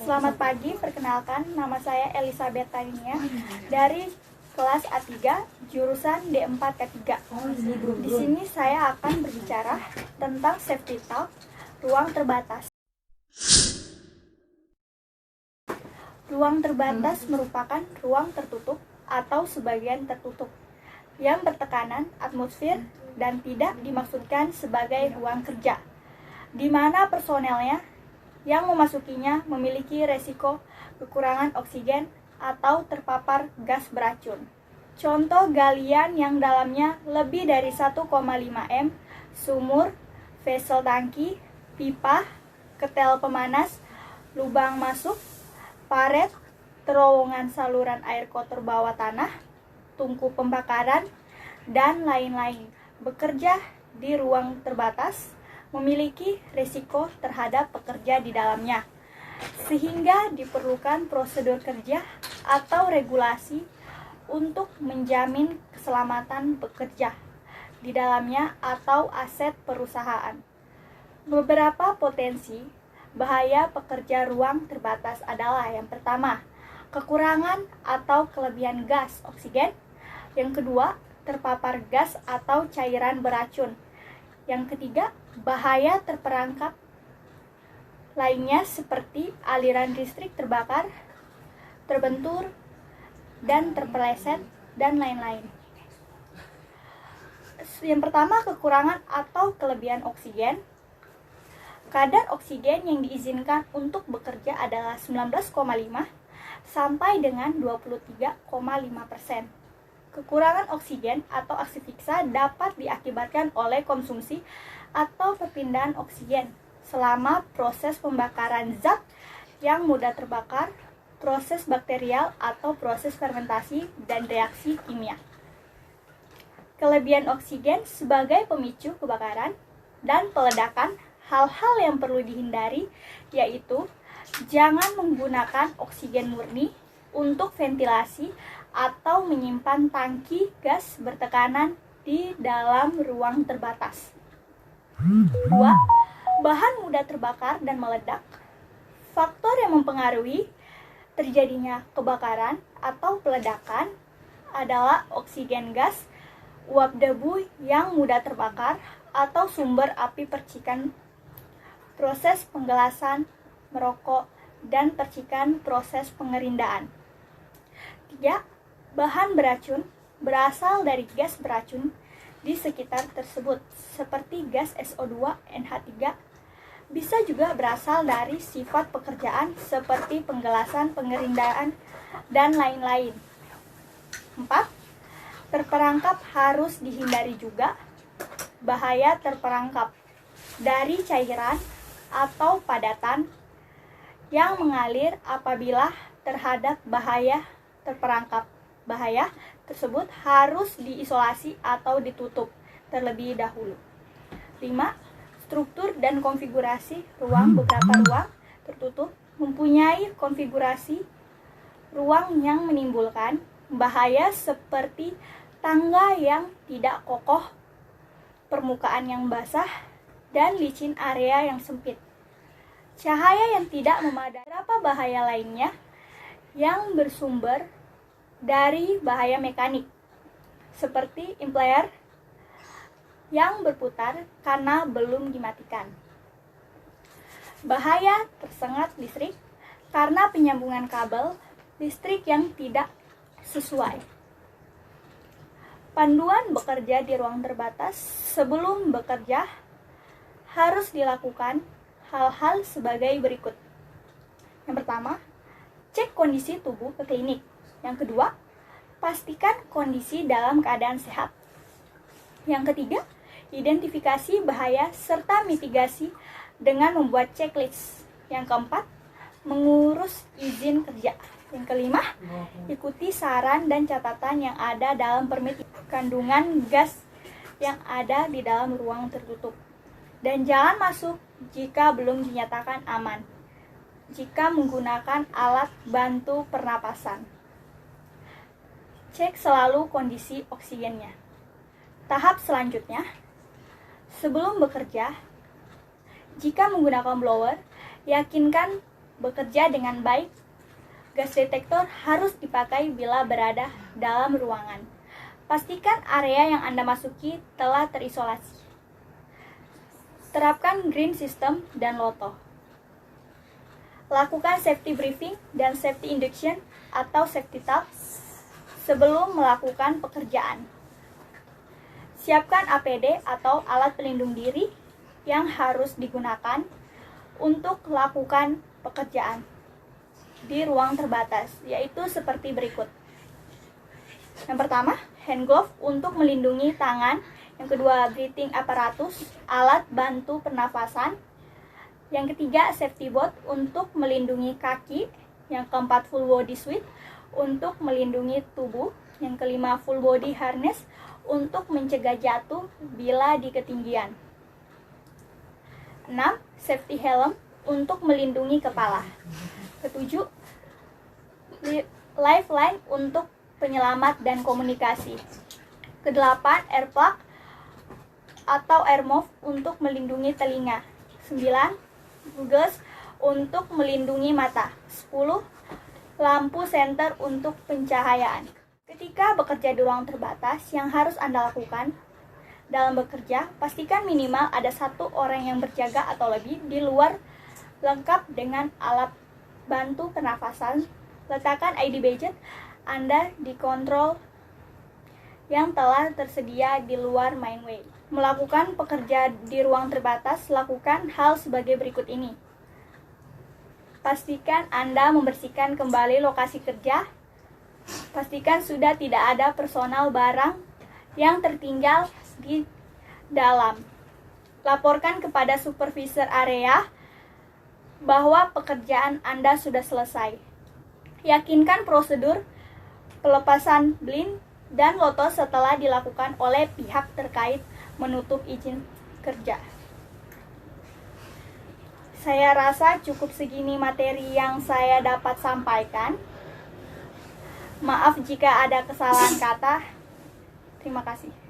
Selamat pagi, perkenalkan nama saya Elizabeth Tania dari kelas A3 jurusan D4K3. Di sini saya akan berbicara tentang safety talk ruang terbatas. Ruang terbatas merupakan ruang tertutup atau sebagian tertutup yang bertekanan atmosfer dan tidak dimaksudkan sebagai ruang kerja, di mana personelnya yang memasukinya memiliki resiko kekurangan oksigen atau terpapar gas beracun. Contoh galian yang dalamnya lebih dari 1,5 m, sumur, vessel tangki, pipa, ketel pemanas, lubang masuk, paret, terowongan saluran air kotor bawah tanah, tungku pembakaran, dan lain-lain. Bekerja di ruang terbatas memiliki risiko terhadap pekerja di dalamnya, sehingga diperlukan prosedur kerja atau regulasi untuk menjamin keselamatan pekerja di dalamnya atau aset perusahaan. Beberapa potensi bahaya pekerja ruang terbatas adalah: yang pertama, kekurangan atau kelebihan gas oksigen; yang kedua, terpapar gas atau cairan beracun; yang ketiga, bahaya terperangkap lainnya seperti aliran listrik terbakar, terbentur, dan terpeleset, dan lain-lain. Yang pertama, kekurangan atau kelebihan oksigen. Kadar oksigen yang diizinkan untuk bekerja adalah 19,5 sampai dengan 23,5%. Kekurangan oksigen atau asphyxia dapat diakibatkan oleh konsumsi atau perpindahan oksigen selama proses pembakaran zat yang mudah terbakar, proses bakterial atau proses fermentasi, dan reaksi kimia. Kelebihan oksigen sebagai pemicu kebakaran dan peledakan. Hal-hal yang perlu dihindari yaitu jangan menggunakan oksigen murni untuk ventilasi atau menyimpan tangki gas bertekanan di dalam ruang terbatas. 2. Bahan mudah terbakar dan meledak. Faktor yang mempengaruhi terjadinya kebakaran atau peledakan adalah oksigen gas, uap debu yang mudah terbakar, atau sumber api percikan, proses penggelasan merokok, dan percikan proses pengerindaan. 3. Bahan beracun berasal dari gas beracun di sekitar tersebut, seperti gas SO2, NH3. Bisa juga berasal dari sifat pekerjaan seperti penggelasan, pengerindaan, dan lain-lain. 4. Terperangkap harus dihindari juga. Bahaya terperangkap dari cairan atau padatan yang mengalir apabila terhadap bahaya terperangkap. Bahaya tersebut harus diisolasi atau ditutup terlebih dahulu. 5. Struktur dan konfigurasi ruang. Beberapa ruang tertutup mempunyai konfigurasi ruang yang menimbulkan bahaya seperti tangga yang tidak kokoh, permukaan yang basah, dan licin area yang sempit, cahaya yang tidak memadai. Beberapa bahaya lainnya yang bersumber dari bahaya mekanik, seperti impeller yang berputar karena belum dimatikan. Bahaya tersengat listrik karena penyambungan kabel listrik yang tidak sesuai. Panduan bekerja di ruang terbatas. Sebelum bekerja harus dilakukan hal-hal sebagai berikut. Yang pertama, cek kondisi tubuh ke klinik. Yang kedua, pastikan kondisi dalam keadaan sehat. Yang ketiga, identifikasi bahaya serta mitigasi dengan membuat checklist. Yang keempat, mengurus izin kerja. Yang kelima, ikuti saran dan catatan yang ada dalam permit kandungan gas yang ada di dalam ruang tertutup. Dan jangan masuk jika belum dinyatakan aman jika menggunakan alat bantu pernapasan. Cek selalu kondisi oksigennya. Tahap selanjutnya, sebelum bekerja, jika menggunakan blower, yakinkan bekerja dengan baik. Gas detektor harus dipakai bila berada dalam ruangan. Pastikan area yang Anda masuki telah terisolasi. Terapkan green system dan LOTO. Lakukan safety briefing dan safety induction atau safety talk sebelum melakukan pekerjaan. Siapkan APD atau alat pelindung diri yang harus digunakan untuk lakukan pekerjaan di ruang terbatas, yaitu seperti berikut. Yang pertama, hand glove untuk melindungi tangan. Yang kedua, breathing apparatus, alat bantu pernafasan. Yang ketiga, safety boot untuk melindungi kaki. Yang keempat, full body suit untuk melindungi tubuh. Yang kelima, full body harness untuk mencegah jatuh bila di ketinggian. 6. Safety helm untuk melindungi kepala. Ketujuh, lifeline untuk penyelamat dan komunikasi. Kedelapan, air plug atau air muff untuk melindungi telinga. 9. Goggles untuk melindungi mata. 10. Lampu senter untuk pencahayaan. Ketika bekerja di ruang terbatas, yang harus Anda lakukan dalam bekerja, pastikan minimal ada 1 orang yang berjaga atau lebih di luar, lengkap dengan alat bantu pernafasan. Letakkan ID badge Anda di kontrol yang telah tersedia di luar mainway. Melakukan pekerja di ruang terbatas, lakukan hal sebagai berikut ini. Pastikan Anda membersihkan kembali lokasi kerja. Pastikan sudah tidak ada personal barang yang tertinggal di dalam. Laporkan kepada supervisor area bahwa pekerjaan Anda sudah selesai. Yakinkan prosedur pelepasan blind dan LOTO setelah dilakukan oleh pihak terkait menutup izin kerja. Saya rasa cukup segini materi yang saya dapat sampaikan. Maaf jika ada kesalahan kata. Terima kasih.